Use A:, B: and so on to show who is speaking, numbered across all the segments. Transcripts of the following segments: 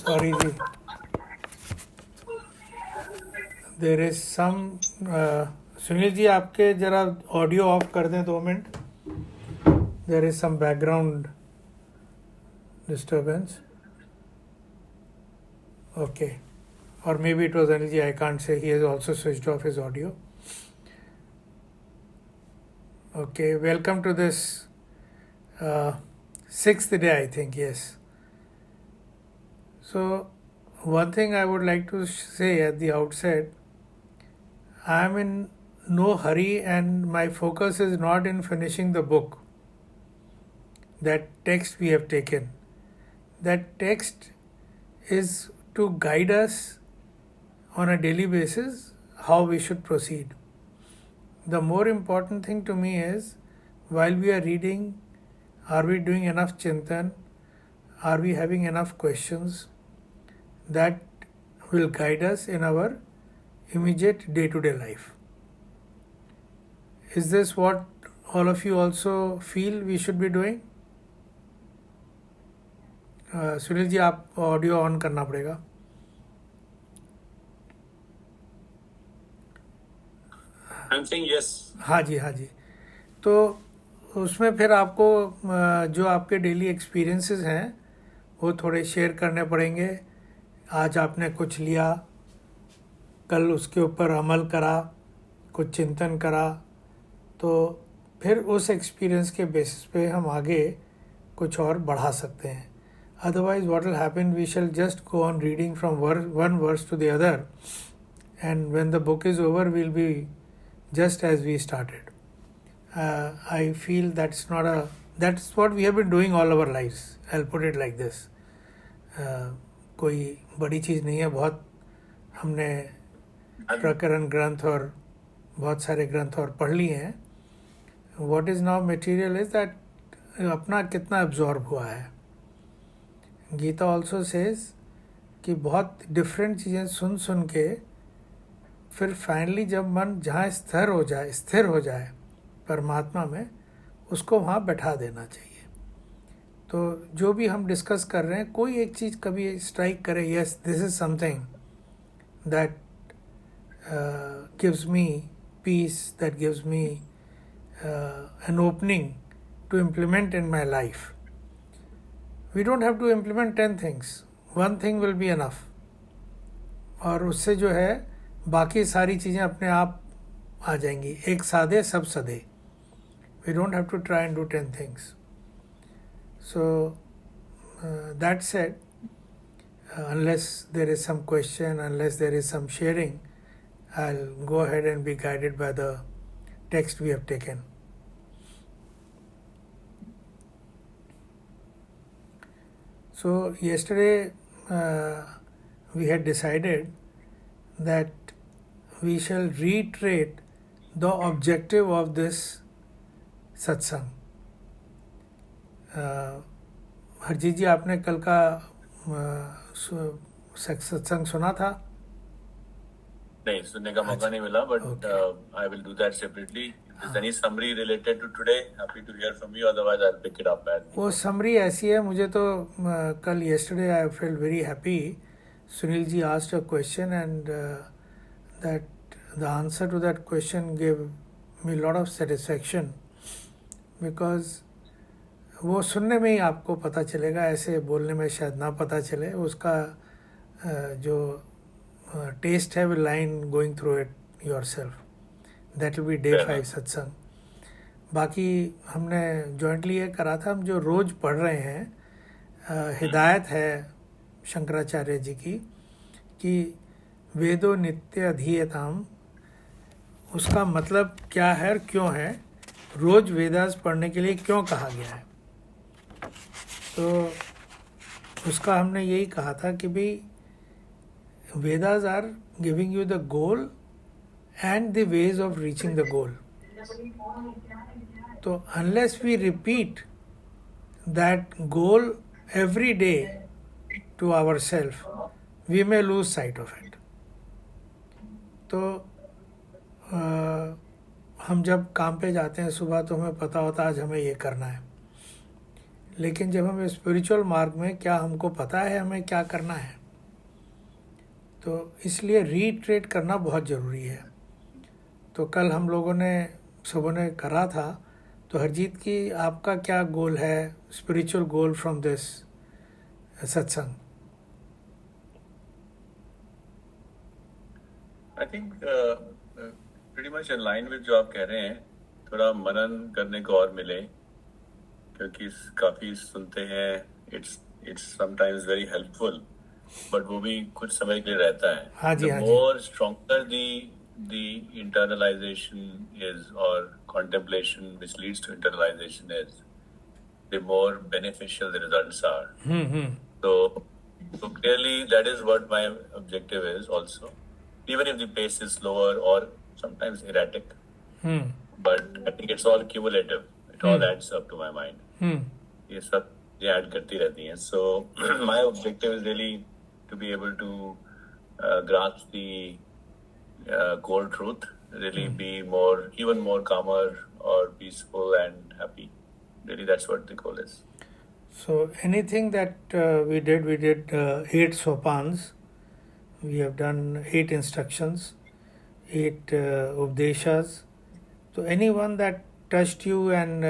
A: Sorry जी, there is some. Sunil ji आपके जरा ऑडियो ऑफ कर दें 2 minute, there is some background disturbance. Okay, or maybe it was Anilji, I can't say. He has also switched off his audio. Okay, welcome to this 6th day, I think, yes. So, one thing I would like to say at the outset, I am in no hurry and my focus is not in finishing the book, that text we have taken. That text is to guide us on a daily basis how we should proceed. The more important thing to me is, while we are reading, are we doing enough chintan? Are we having enough questions that will guide us in our immediate day-to-day life? Is this what all of you also feel we should be doing? Sunil ji आप audio on करना पड़ेगा।
B: I'm saying yes.
A: हाँ जी, हाँ जी। तो उसमें फिर आपको जो आपके डेली एक्सपीरियंसेस हैं वो थोड़े शेयर करने पड़ेंगे। आज आपने कुछ लिया, कल उसके ऊपर अमल करा, कुछ चिंतन करा, तो फिर उस एक्सपीरियंस के बेसिस पे हम आगे कुछ और बढ़ा सकते हैं। Otherwise what will happen, we shall just go on reading from one verse to the other, and when the book is over we'll be just as we started. I feel that's what we have been doing all our lives. I'll put it like this. कोई बड़ी चीज़ नहीं है, बहुत हमने प्रकरण ग्रंथ और बहुत सारे ग्रंथ और पढ़ लिए हैं। What is now material is that अपना कितना एब्जॉर्ब हुआ है। गीता ऑल्सो सेज कि बहुत डिफरेंट चीज़ें सुन सुन के फिर फाइनली जब मन जहाँ स्थिर हो जाए परमात्मा में, उसको वहाँ बैठा देना चाहिए। तो जो भी हम डिस्कस कर रहे हैं, कोई एक चीज़ कभी स्ट्राइक करे, yes this is something that gives me peace, that gives me an opening to implement in my life. We don't have to implement 10 things, 1 thing will be enough, और उससे जो है बाकी सारी चीज़ें अपने आप आ जाएंगी। एक साधे सब सधे। We don't have to try and do 10 things. So that said, unless there is some question, unless there is some sharing, I will go ahead and be guided by the text we have taken. So yesterday we had decided that we shall reiterate the objective of this satsang. Harjeet ji आपने कल का सत्संग सुना था?
B: नहीं, सुनने का मौका नहीं मिला, but I will do that separately. If there's any summary related to today, happy to hear from you. Otherwise, I'll pick it up.
A: वो समरी ऐसी है, मुझे तो कल yesterday I felt very happy. Sunil ji asked a question and that the answer to that question gave me a lot of satisfaction, because वो सुनने में ही आपको पता चलेगा, ऐसे बोलने में शायद ना पता चले। उसका जो टेस्ट है, will line going through it yourself. That will be day 5 सत्संग। बाकी हमने जॉइंटली ये करा था, हम जो रोज़ पढ़ रहे हैं, हिदायत है शंकराचार्य जी की कि वेदो नित्य अधीयताम, उसका मतलब क्या है और क्यों है, रोज़ वेदास पढ़ने के लिए क्यों कहा गया है। तो उसका हमने यही कहा था कि भाई Vedas are giving you the goal and the ways of reaching the goal. तो unless we repeat that goal every day to our self, we may lose sight of it. तो हम जब काम पे जाते हैं सुबह, तो हमें पता होता है आज हमें ये करना है, लेकिन जब हम स्पिरिचुअल मार्ग में, क्या हमको पता है हमें क्या करना है? तो इसलिए रीट्रेट करना बहुत ज़रूरी है। तो कल हम लोगों ने सबों ने करा था, तो हरजीत की आपका क्या गोल है, स्पिरिचुअल गोल फ्रॉम दिस सत्संग?
B: I think pretty much in line with जो आप कह रहे हैं, थोड़ा मनन करने को और मिले, क्योंकि काफी सुनते हैं, it's sometimes very helpful, but वो भी कुछ समय के लिए रहता है।
A: हाँ जी,
B: द
A: हाँ जी।
B: More stronger the internalization is, or contemplation which leads to internalization is, the more beneficial the results are. So clearly that is what my objective is also, even if the pace is slower or sometimes erratic. But I think it's all cumulative. It all adds up to my mind. ये सब ये add करती रहती हैं. So my objective is really to be able to grasp the core truth, really be even more calmer or peaceful and happy. Really, that's what the goal is.
A: So anything that we did 8 sopans. We have done 8 instructions, 8 updeshas. So anyone that touched you and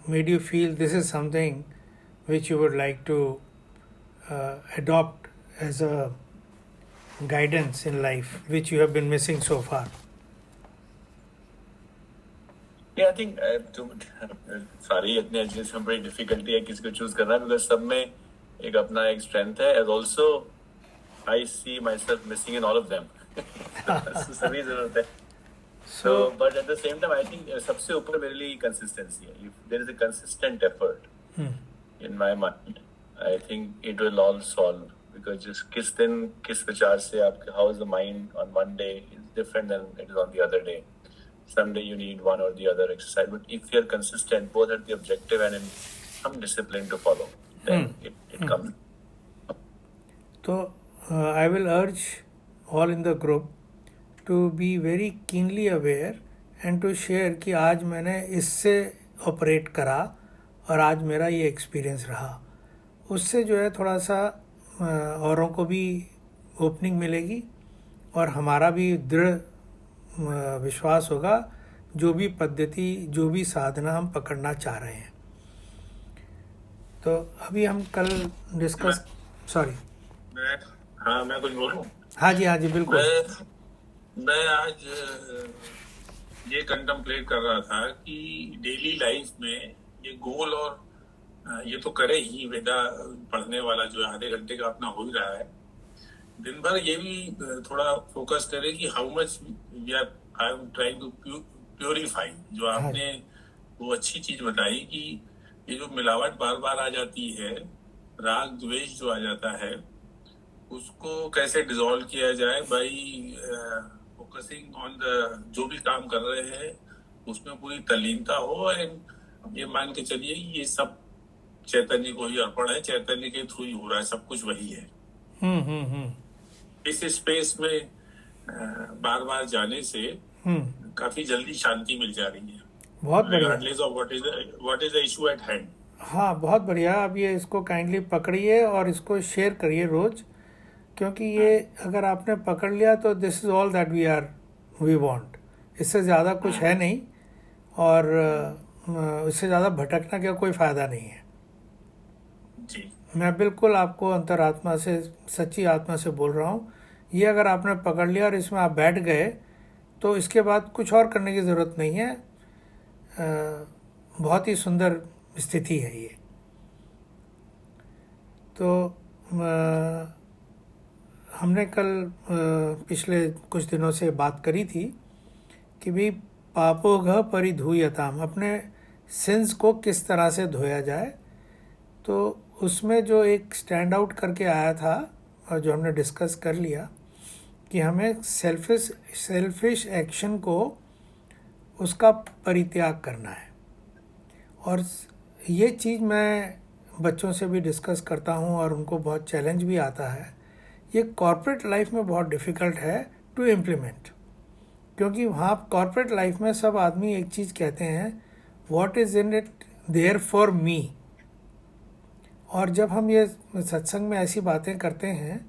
A: made you feel this is something which you would like to adopt as a guidance in life, which you have been missing so far?
B: Yeah, I think सारी इतने अच्छे से बड़ी difficulty है किसको choose करना, because सब में एक अपना एक स्ट्रेंथ है, as also I see myself missing in all of them. सभी जरूरत है. So, but at the same time, I think सबसे ऊपर मेरे लिए consistency है. If there is a consistent effort in my mind, I think it will all solve. Because just किस दिन किस विचार से आपके, how is the mind on one day is different than it is on the other day. Someday you need one or the other exercise, but if you are consistent both at the objective and in some discipline to follow, then it comes.
A: So I will urge all in the group to be very keenly aware and to share कि आज मैंने इससे operate करा और आज मेरा ये experience रहा. उससे जो है थोड़ा सा औरों को भी ओपनिंग मिलेगी और हमारा भी दृढ़ विश्वास होगा जो भी पद्धति, जो भी साधना हम पकड़ना चाह रहे हैं. तो अभी हम कल डिस्कस, सॉरी
C: मैं कुछ बोलूं?
A: हाँ जी बिल्कुल.
C: मैं आज ये कंtemplate कर रहा था कि डेली लाइफ में ये गोल और ये तो करे ही, वेदा पढ़ने वाला जो आधे घंटे का अपना हो ही रहा है, दिन भर ये भी थोड़ा फोकस करे कि how much we are, I am trying to purify. जो आपने वो अच्छी चीज बताई कि ये जो मिलावट बार बार आ जाती है, राग द्वेष जो आ जाता है, उसको कैसे डिसॉल्व किया जाए बाई फोकसिंग ऑन द, जो भी काम कर रहे हैं उसमें पूरी तल्लीनता हो. एंड ये मान के चलिए ये सब चैतन्य को ही अर्पण है, चैतन्य के थ्रू ही हो रहा है, सब कुछ वही है. इस स्पेस में बार बार जाने से काफी जल्दी शांति मिल जा रही है.
A: बहुत बढ़िया.
C: Regardless of what is the issue at hand.
A: हाँ, बहुत बढ़िया. आप ये इसको काइंडली पकड़िए और इसको शेयर करिए रोज, क्योंकि ये अगर आपने पकड़ लिया तो this is all that we want. इससे ज़्यादा कुछ है नहीं और इससे ज़्यादा भटकना का कोई फ़ायदा नहीं है.
C: जी,
A: मैं बिल्कुल आपको अंतरात्मा से, सच्ची आत्मा से बोल रहा हूँ. ये अगर आपने पकड़ लिया और इसमें आप बैठ गए तो इसके बाद कुछ और करने की ज़रूरत नहीं है. बहुत ही सुंदर स्थिति है ये. तो हमने कल पिछले कुछ दिनों से बात करी थी कि भाई पापोघ परिधूयताम, अपने सिंस को किस तरह से धोया जाए. तो उसमें जो एक स्टैंड आउट करके आया था और जो हमने डिस्कस कर लिया कि हमें सेल्फिश एक्शन को, उसका परित्याग करना है. और ये चीज़ मैं बच्चों से भी डिस्कस करता हूँ और उनको बहुत चैलेंज भी आता है. ये कॉर्पोरेट लाइफ में बहुत डिफ़िकल्ट है टू इम्प्लीमेंट, क्योंकि वहाँ कॉर्पोरेट लाइफ में सब आदमी एक चीज़ कहते हैं, what is in it there for me. और जब हम ये सत्संग में ऐसी बातें करते हैं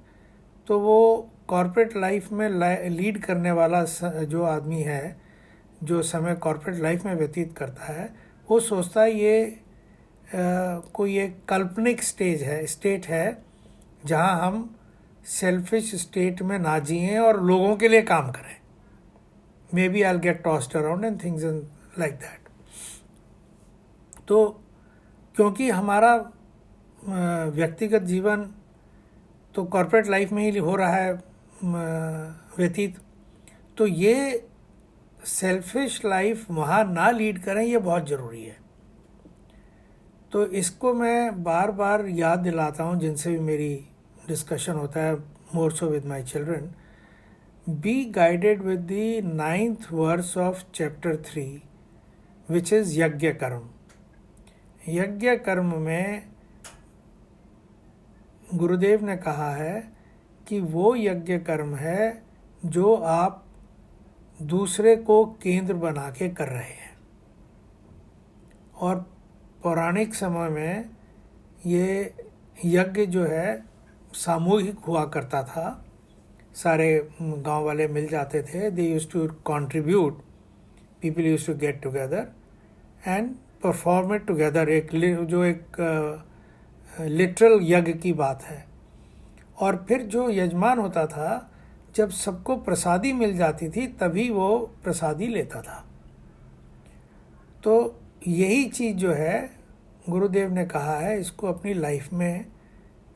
A: तो वो कॉर्पोरेट लाइफ में लीड करने वाला जो आदमी है, जो समय कॉर्पोरेट लाइफ में व्यतीत करता है, वो सोचता है ये कोई एक काल्पनिक स्टेट है जहाँ हम सेल्फिश स्टेट में ना जिएं और लोगों के लिए काम करें। Maybe I will get tossed around and things like that. तो क्योंकि हमारा व्यक्तिगत जीवन तो कॉर्पोरेट लाइफ में ही हो रहा है व्यतीत, तो ये सेल्फिश लाइफ वहाँ ना लीड करें, ये बहुत ज़रूरी है। तो इसको मैं बार बार याद दिलाता हूँ जिनसे भी मेरी डिस्कशन होता है, more so with my children. Be guided with the 9th verse of chapter 3 which is yajna karma. यज्ञ कर्म में गुरुदेव ने कहा है कि वो यज्ञ कर्म है जो आप दूसरे को केंद्र बना के कर रहे हैं। और पौराणिक समय में ये यज्ञ जो है सामूहिक हुआ करता था, सारे गांव वाले मिल जाते थे, they used to contribute, people used to get together and perform it together. एक लिटरल यज्ञ की बात है। और फिर जो यजमान होता था, जब सबको प्रसादी मिल जाती थी तभी वो प्रसादी लेता था। तो यही चीज़ जो है गुरुदेव ने कहा है, इसको अपनी लाइफ में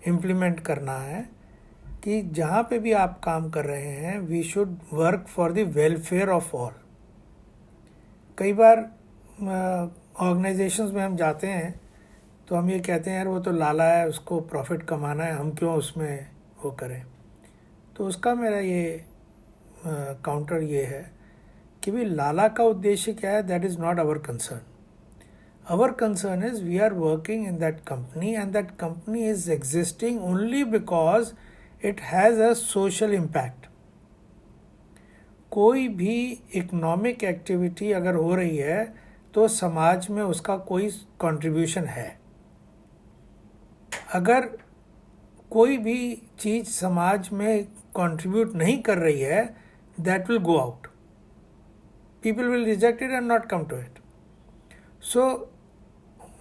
A: इम्प्लीमेंट करना है कि जहाँ पे भी आप काम कर रहे हैं, we should work for the welfare of all. कई बार ऑर्गेनाइजेशंस में हम जाते हैं तो हम ये कहते हैं यार वो तो लाला है, उसको प्रॉफिट कमाना है, हम क्यों उसमें वो करें। तो उसका मेरा ये काउंटर ये है कि भाई लाला का उद्देश्य क्या है, that is not our concern. Our concern is we are working in that company and that company is existing only because it has a social impact. कोई भी इकोनॉमिक एक्टिविटी अगर हो रही है तो समाज में उसका कोई कंट्रीब्यूशन है। अगर कोई भी चीज़ समाज में कंट्रीब्यूट नहीं कर रही है, that will go out, people will reject it and not come to it. So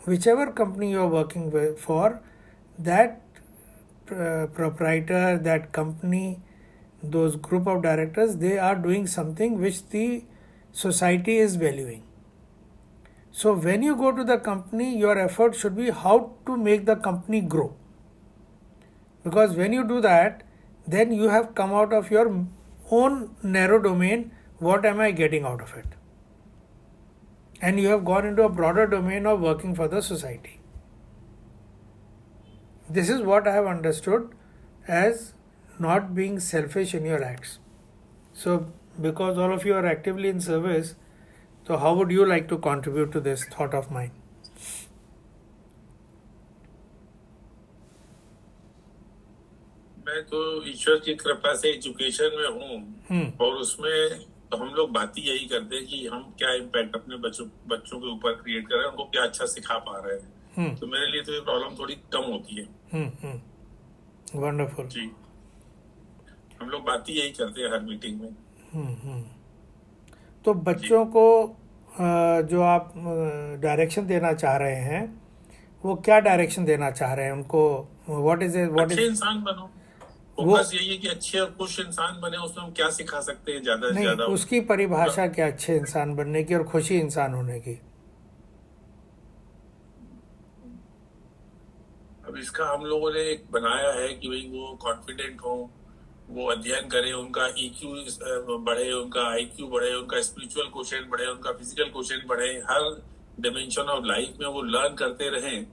A: whichever company you are working for, that proprietor, that company, those group of directors, they are doing something which the society is valuing. So when you go to the company, your effort should be how to make the company grow. Because when you do that, then you have come out of your own narrow domain, what am I getting out of it? And you have gone into a broader domain of working for the society. This is what I have understood as not being selfish in your acts. So, because all of you are actively in service, so how would you like to contribute to this thought of mine?
C: मैं तो ईश्वर की कृपा से education में हूँ और उसमें तो हम लोग बात ही यही करते हैं कि हम क्या इम्पैक्ट अपने बच्चों के ऊपर क्रिएट कर रहे हैं, उनको क्या अच्छा सिखा पा रहे हैं। तो मेरे लिए तो ये प्रॉब्लम थोड़ी कम होती है।
A: वंडरफुल
C: जी, हम लोग बात ही यही करते हैं हर मीटिंग में।
A: तो बच्चों को जो आप डायरेक्शन देना चाह रहे हैं, वो क्या डायरेक्शन देना चाह रहे हैं उनको? व्हाट इज
C: अच्छे इंसान बनो, फोकस यही है कि अच्छे और खुश इंसान बने। उसमें हम क्या सिखा सकते हैं ज्यादा से ज्यादा?
A: उसकी परिभाषा क्या अच्छे इंसान बनने की और खुशी इंसान होने की?
C: अब इसका हम लोगों ने एक बनाया है कि भाई वो कॉन्फिडेंट हो, वो अध्ययन करें, उनका EQ बढ़े, उनका IQ बढ़े, उनका स्पिरिचुअल क्वोशिएंट बढ़े, उनका फिजिकल क्वोशिएंट बढ़े। हर डिमेंशन ऑफ लाइफ में वो लर्न करते रहें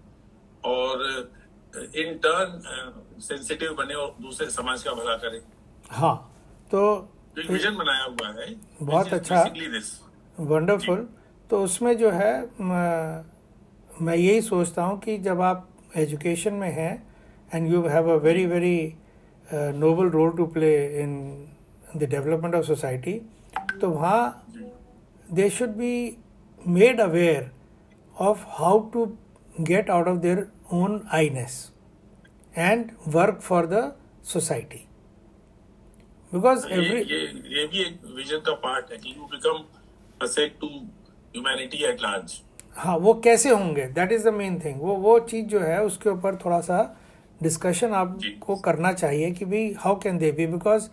C: और इन टर्न सेंसिटिव बने और दूसरे समाज का भला करें।
A: हाँ, तो
C: विजन बनाया हुआ है,
A: बहुत अच्छा, वंडरफुल। तो उसमें जो है मैं यही सोचता हूँ कि जब आप एजुकेशन में हैं and you have a very very noble role to play in the development of society, तो वहाँ they should be made aware of how to get out of their own I-ness and work for the society. Because
C: ये भी एक vision का part है कि you become asset to humanity at large.
A: हाँ, वो कैसे होंगे, that is the main thing. वो चीज़ जो है उसके ऊपर थोड़ा सा डिस्कशन आपको करना चाहिए कि भाई how can they B. Because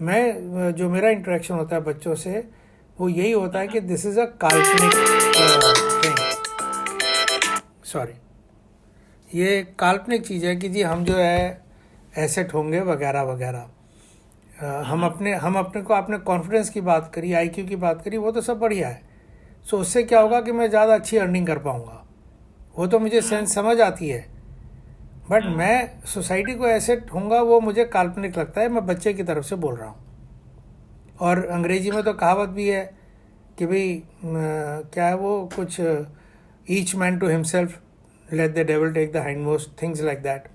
A: मैं जो मेरा इंटरेक्शन होता है बच्चों से वो यही होता है कि दिस इज़ अ काल्पनिक थिंग. सॉरी, ये काल्पनिक चीज़ है कि जी हम जो है एसेट होंगे वगैरह वगैरह. हम अपने को आपने कॉन्फिडेंस की बात करी, आईक्यू की बात करी, वो तो सब बढ़िया है. सो उससे क्या होगा कि मैं ज़्यादा अच्छी अर्निंग कर पाऊँगा, वो तो मुझे सेंस समझ आती है. बट मैं सोसाइटी को एसेट होऊंगा वो मुझे काल्पनिक लगता है. मैं बच्चे की तरफ से बोल रहा हूँ. और अंग्रेजी में तो कहावत भी है कि भाई क्या है वो कुछ each man to himself let the devil take the hindmost, things like that.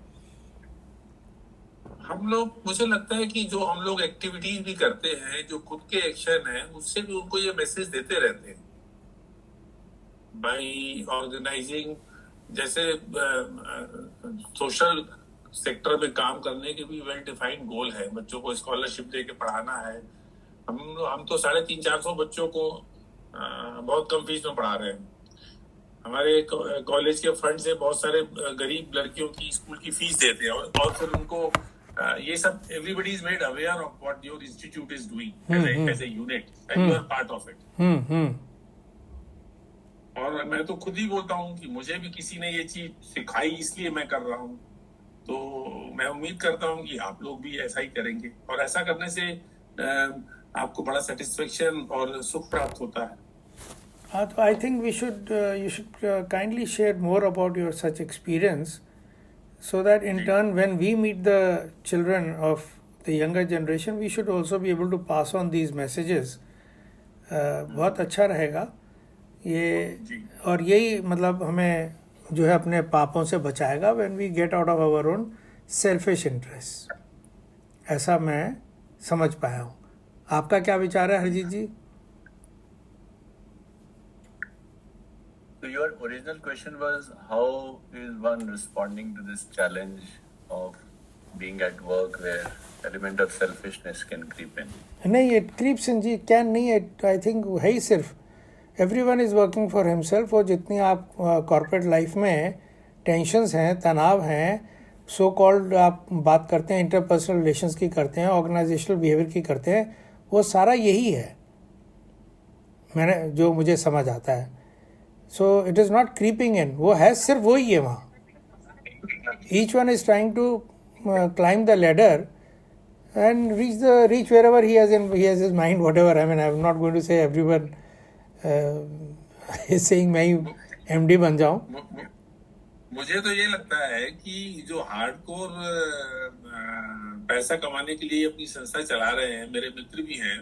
C: हम लोग, मुझे लगता है कि जो हम लोग एक्टिविटीज भी करते हैं, जो खुद के एक्शन है, उससे भी उनको ये मैसेज देते रहते हैं बाई ऑर्गेनाइजिंग. जैसे सोशल सेक्टर में काम करने के भी वेल डिफाइंड गोल है. बच्चों को स्कॉलरशिप दे के पढ़ाना है. हम तो 350-400 बच्चों को बहुत कम फीस में पढ़ा रहे हैं. हमारे कॉलेज के फंड से बहुत सारे गरीब लड़कियों की स्कूल की फीस देते हैं और फिर उनको ये सब everybody is made aware of what your institute is doing as a unit and you are part of it. और मैं तो खुद ही बोलता हूँ कि मुझे भी किसी ने ये चीज सिखाई, इसलिए मैं कर रहा हूँ. तो मैं उम्मीद करता हूँ कि आप लोग भी ऐसा ही करेंगे और ऐसा करने से आपको बड़ा सेटिस्फेक्शन और सुख प्राप्त होता है.
A: हाँ, तो I think you should kindly share more about your such experience so that in turn when we meet the children of the younger generation we should also be able to pass on these messages. बहुत अच्छा रहेगा ये. और यही मतलब हमें जो है अपने पापों से बचाएगा when we get out of our own selfish interests. ऐसा मैं समझ पाया हूँ. आपका क्या विचार है हरजीत जी?
B: So your original question was how is one responding to this challenge of being at work where element of selfishness can creep in?
A: नहीं, it creeps in ji, can नहीं है. I think है ही सिर्फ everyone is working for himself. और जितनी आप corporate life में tensions हैं, तनाव हैं, सो कॉल्ड आप बात करते हैं इंटरपर्सनल रिलेशंस की करते हैं, ऑर्गेनाइजेशनल बिहेवियर की करते हैं, वो सारा यही है मैंने जो मुझे समझ आता है. So it is not creeping in, वो है सिर्फ वही है वहाँ. Each one is trying to climb the ladder and reach wherever he has his mind, whatever. I mean, I'm not going to say everyone is saying मैं ही MD बन जाऊं.
C: मुझे तो ये लगता है कि जो हार्डकोर पैसा कमाने के लिए अपनी संस्था चला रहे हैं, मेरे मित्र भी हैं,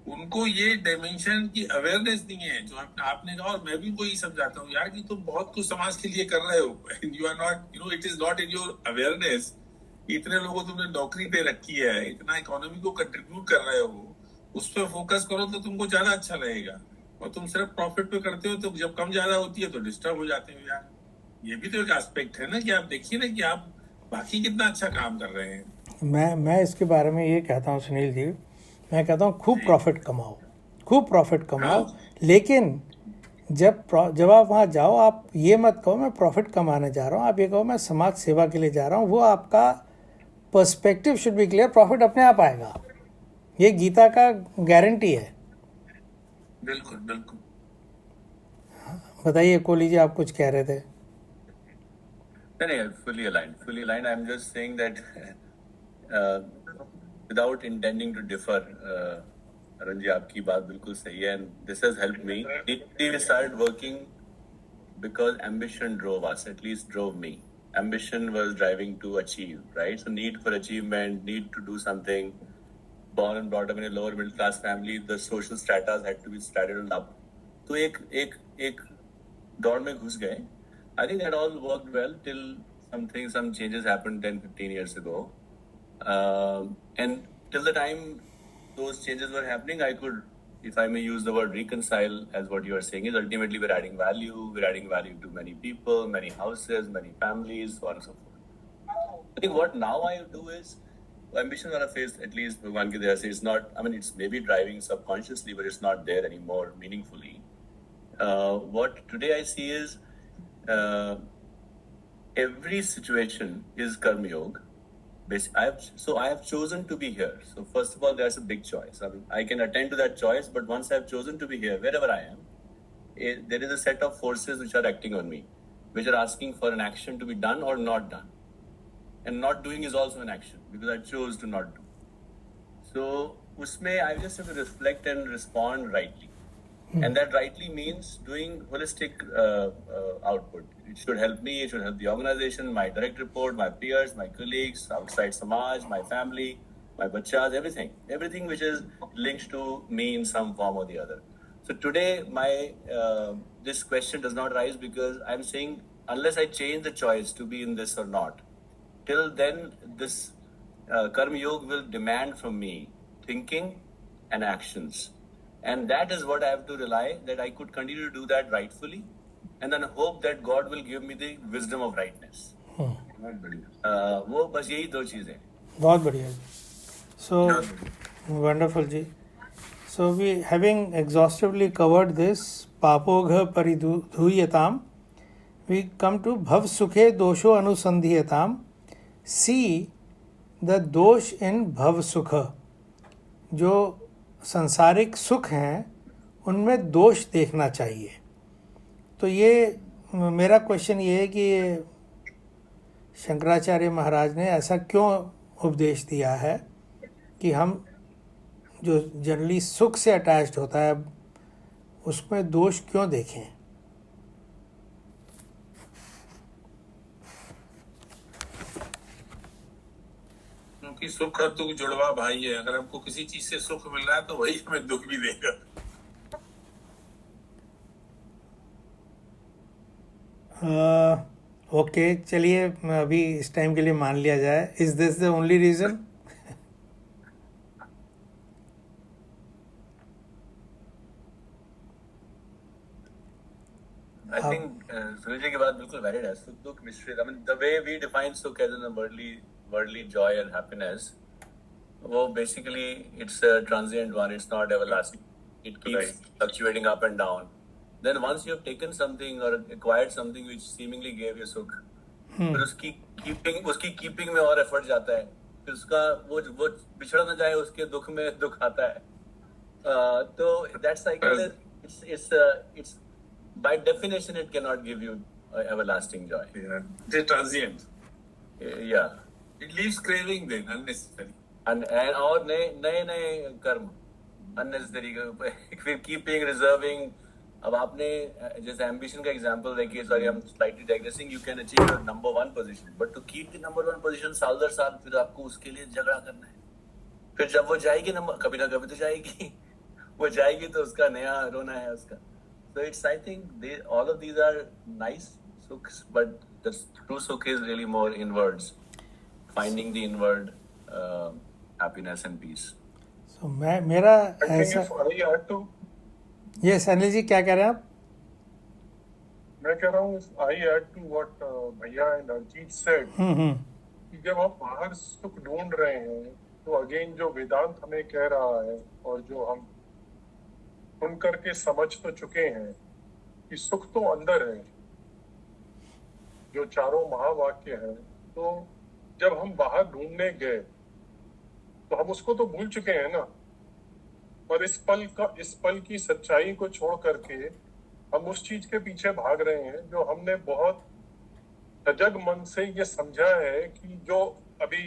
C: उनको ये डायमेंशन की अवेयरनेस नहीं है जो आपने कहा. और मैं भी वही समझाता हूँ यार कि तुम बहुत कुछ समाज के लिए कर रहे हो, you are not, it is not in your awareness. इतने लोगों को तुमने नौकरी पे रखी है, इतना इकोनॉमी को कंट्रीब्यूट कर रहे हो, उस पर फोकस करो तो तुमको ज्यादा अच्छा रहेगा. और तुम सिर्फ प्रॉफिट पे करते हो तो जब कम ज्यादा होती है तो डिस्टर्ब हो जाते हो यार. ये भी तो एक एस्पेक्ट है ना कि आप देखिए ना कि आप बाकी कितना अच्छा काम कर रहे हैं.
A: मैं इसके बारे में ये कहता हूँ सुनील जी, मैं कहता हूँ खूब प्रॉफिट कमाओ, खूब प्रॉफिट कमाओ. लेकिन जब आप वहाँ जाओ, आप ये मत कहो मैं प्रॉफिट कमाने जा रहा हूँ, आप ये कहो मैं समाज सेवा के लिए जा रहा हूँ. वो आपका perspective should be clear. Profit अपने आप आएगा, ये गीता का गारंटी है.
C: बिल्कुल बिल्कुल.
A: बताइए कोहली जी, आप कुछ कह रहे थे.
B: नहीं, fully aligned. I'm just saying that without intending to differ, Arun ji आपकी बात बिल्कुल सही है, and this has helped me. We started working because ambition drove us, at least drove me. Ambition was driving to achieve, right? So need for achievement, need to do something. Born and brought up in a lower middle class family, the social stratas had to be straddled up. तो एक दौड़ में घुस गए. I think that all worked well till some changes happened 10-15 years ago. And till the time those changes were happening, I could if I may use the word reconcile, as what you are saying, is ultimately we're adding value. We're adding value to many people, many houses, many families, so on and so forth. I think what now I do is, ambition wala phase, at least Bhagwan ki daya se, is not, I mean, it's maybe driving subconsciously, but it's not there anymore meaningfully. What today I see is, every situation is Karma Yoga. I have chosen to be here. So first of all, there's a big choice. I mean, I can attend to that choice, but once I've chosen to be here, wherever I am, there is a set of forces which are acting on me, which are asking for an action to be done or not done. And not doing is also an action, because I chose to not do. So, usme I just have to reflect and respond rightly. And that rightly means doing holistic output. It should help me, it should help the organization, my direct report, my peers, my colleagues, outside Samaj, my family, my bachas, everything. Everything which is linked to me in some form or the other. So today, this question does not rise, because I'm saying, unless I change the choice to be in this or not, till then this Karma Yoga will demand from me thinking and actions. And that is what I have to rely, that I could continue to do that rightfully, and then hope that God will give me the wisdom of rightness. वो बस यही दो चीज़ें.
A: बहुत बढ़िया जी. So wonderful ji. So we, having exhaustively covered this papogha paridhuyatam, we come to bhav sukhe dosho anusandhiyatam. See the dosh in bhav sukha. जो संसारिक सुख हैं उनमें दोष देखना चाहिए. तो ये मेरा क्वेश्चन ये है कि शंकराचार्य महाराज ने ऐसा क्यों उपदेश दिया है कि हम जो जनरली सुख से अटैच्ड होता है उसमें दोष क्यों देखें.
C: क्योंकि सुख और दुख जुड़वा भाई है. अगर हमको किसी चीज से सुख मिल रहा है तो वही हमें दुख भी देगा.
A: ओके, चलिए अभी इस टाइम के लिए मान लिया जाए. Is this the only reason?
B: I think Suraj ji की बात बिल्कुल valid है. सुख दुख मिश्रित. I mean, the way we define सुख as in a worldly joy and happiness, वो basically it's a transient one. It's not everlasting. It keeps fluctuating up and down. Then once you have taken something or acquired something which seemingly gave you सुख, फिर उसकी keeping में और effort जाता है. फिर उसका वो बिछड़ न जाए उसके दुख में दुख आता है. तो that cycle it's by definition it cannot give you everlasting joy.
C: Yeah. It's transient.
B: Yeah.
C: It leaves craving then unnecessary.
B: And और नए कर्म unnecessary. फिर keeping, reserving. अब आपने जैसे ambition का example देखिए, sorry I'm slightly digressing, you can achieve your number one position, but to keep the number one position साल दर साल फिर आपको उसके लिए झगड़ा करना है. फिर जब वो जाएगी कभी ना कभी तो जाएगी. वो जाएगी तो उसका नया रोना है उसका. So it's, I think all of these are nice sukhs, but the true sukh is really more inwards, finding the inward happiness and peace.
A: So मेरा ऐसा. Yes, अनिल जी क्या कह रहे हैं आप?
D: मैं कह रहा हूँ I add to what भैया and Arjit said, कि जब हम बाहर सुख ढूंढ रहे हैं तो अगेन जो वेदांत हमें कह रहा है और जो हम सुन करके समझ तो चुके हैं कि सुख तो अंदर है, जो चारों महावाक्य हैं. तो जब हम बाहर ढूंढने गए तो हम उसको तो भूल चुके हैं ना. और इस पल की सच्चाई को छोड़ करके हम उस चीज के पीछे भाग रहे हैं जो हमने बहुत सजग मन से ये समझा है कि जो अभी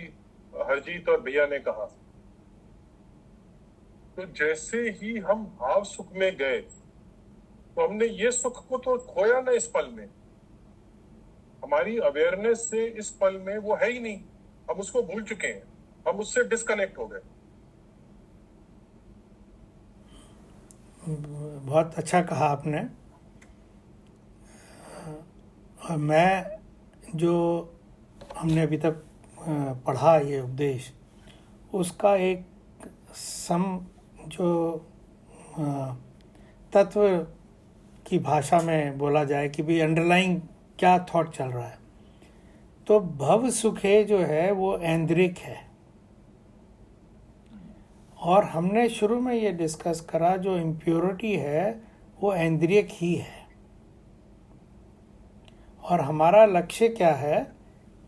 D: हरजीत और भैया ने कहा. तो जैसे ही हम भाव सुख में गए तो हमने ये सुख को तो खोया ना. इस पल में हमारी अवेयरनेस से इस पल में वो है ही नहीं. हम उसको भूल चुके हैं, हम उससे डिस्कनेक्ट हो गए.
A: बहुत अच्छा कहा आपने. और मैं जो हमने अभी तक पढ़ा ये उपदेश, उसका एक जो तत्व की भाषा में बोला जाए कि भी अंडरलाइंग क्या थॉट चल रहा है, तो भव सुखे जो है वो ऐन्द्रिक है। और हमने शुरू में ये डिस्कस करा जो इम्प्योरिटी है वो ऐन्द्रियक ही है। और हमारा लक्ष्य क्या है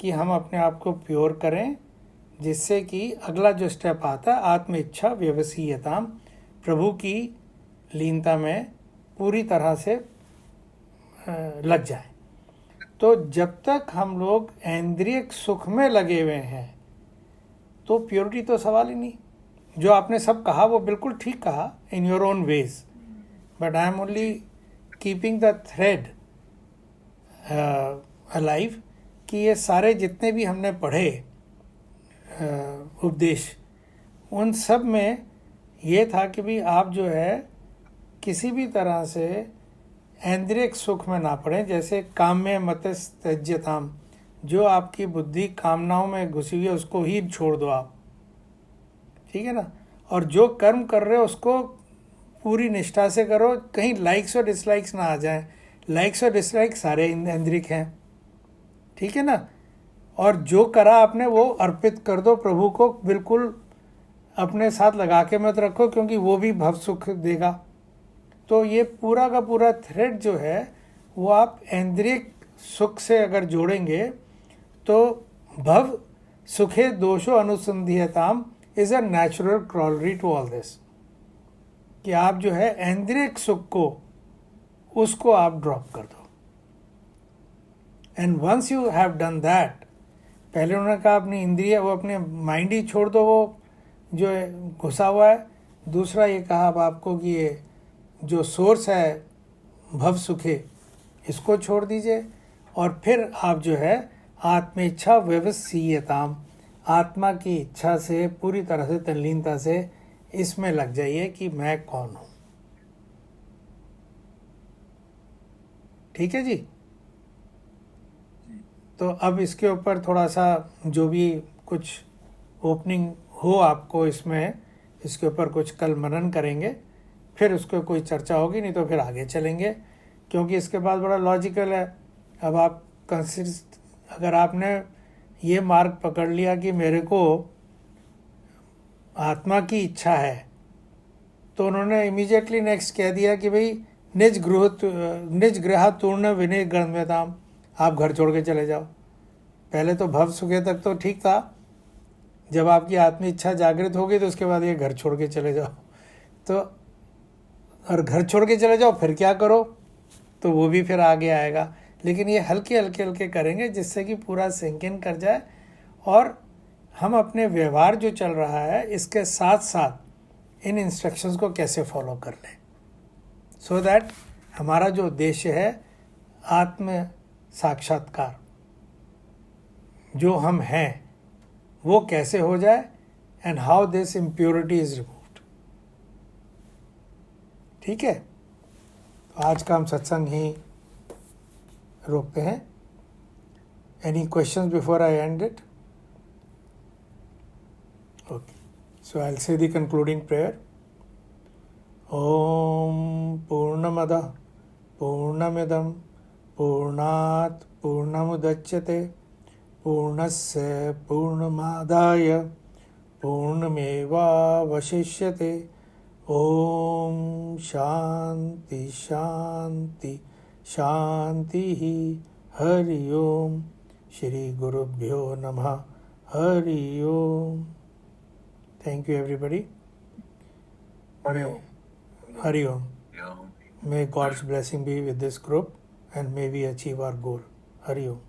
A: कि हम अपने आप को प्योर करें, जिससे कि अगला जो स्टेप आता है आत्म इच्छा व्यवसीयता, प्रभु की लीनता में पूरी तरह से लग जाए। तो जब तक हम लोग ऐन्द्रियक सुख में लगे हुए हैं तो प्योरिटी तो सवाल ही नहीं। जो आपने सब कहा वो बिल्कुल ठीक कहा in your own ways, but I am only keeping the thread alive कि ये सारे जितने भी हमने पढ़े उपदेश, उन सब में ये था कि भी आप जो है किसी भी तरह से ऐन्द्रियक सुख में ना पड़े। जैसे काम में मत त्यज्यताम, जो आपकी बुद्धि कामनाओं में घुसी हुई है उसको ही छोड़ दो आप, ठीक है ना। और जो कर्म कर रहे हो उसको पूरी निष्ठा से करो, कहीं लाइक्स और डिसलाइक्स ना आ जाएं। लाइक्स और डिसलाइक्स सारे ऐन्द्रिक हैं, ठीक है ना। और जो करा आपने वो अर्पित कर दो प्रभु को, बिल्कुल अपने साथ लगा के मत रखो, क्योंकि वो भी भव सुख देगा। तो ये पूरा का पूरा थ्रेड जो है वो आप ऐन्द्रिक सुख से अगर जोड़ेंगे तो भव सुखे दोषो अनुसंधियताम is a natural corollary to all this, कि आप जो है ऐन्द्रिक सुख को उसको आप ड्रॉप कर दो। And once you have done that, पहले उन्होंने कहा अपनी इंद्रिय वो अपने माइंड ही छोड़ दो, वो जो है घुसा हुआ है। दूसरा ये कहा अब आपको कि ये जो सोर्स है भव सुखे, इसको छोड़ दीजिए। और फिर आप जो है आत्म इच्छा व्यवसीयताम, आत्मा की इच्छा से पूरी तरह से तल्लीनता से इसमें लग जाइए कि मैं कौन हूँ। ठीक है जी। तो अब इसके ऊपर थोड़ा सा जो भी कुछ ओपनिंग हो आपको इसमें, इसके ऊपर कुछ कल मनन करेंगे, फिर उसको कोई चर्चा होगी, नहीं तो फिर आगे चलेंगे, क्योंकि इसके बाद बड़ा लॉजिकल है। अब आप अगर आपने ये मार्ग पकड़ लिया कि मेरे को आत्मा की इच्छा है, तो उन्होंने इमीडिएटली नेक्स्ट कह दिया कि भाई निज गृह तूर्ण विनय गणव्यताम, आप घर छोड़ के चले जाओ। पहले तो भव सुखे तक तो ठीक था, जब आपकी आत्म इच्छा जागृत हो गई तो उसके बाद ये घर छोड़ के चले जाओ। तो और घर छोड़ के चले जाओ फिर क्या करो, तो वो भी फिर आगे आएगा। लेकिन ये हल्के हल्के करेंगे जिससे कि पूरा सिंक इन कर जाए, और हम अपने व्यवहार जो चल रहा है इसके साथ साथ इन इंस्ट्रक्शंस को कैसे फॉलो कर लें, सो दैट हमारा जो उद्देश्य है आत्म साक्षात्कार जो हम हैं वो कैसे हो जाए, and how this impurity is removed. ठीक है, तो आज का हम सत्संग ही रोकते हैं। Any questions before I end it? Okay, so I will say the concluding prayer. ओम पूर्णमदः पूर्णमिदं पूर्णात् पूर्णमुदच्यते पूर्णस्य पूर्णमादाय पूर्णमेवावशिष्यते। ओम शांति शांति शांति। हरि ओम। श्री गुरुभ्यो नमः। हरि ओम। Thank you everybody. Hari Om. May God's blessing be with this group and may we achieve our goal. Hari Om.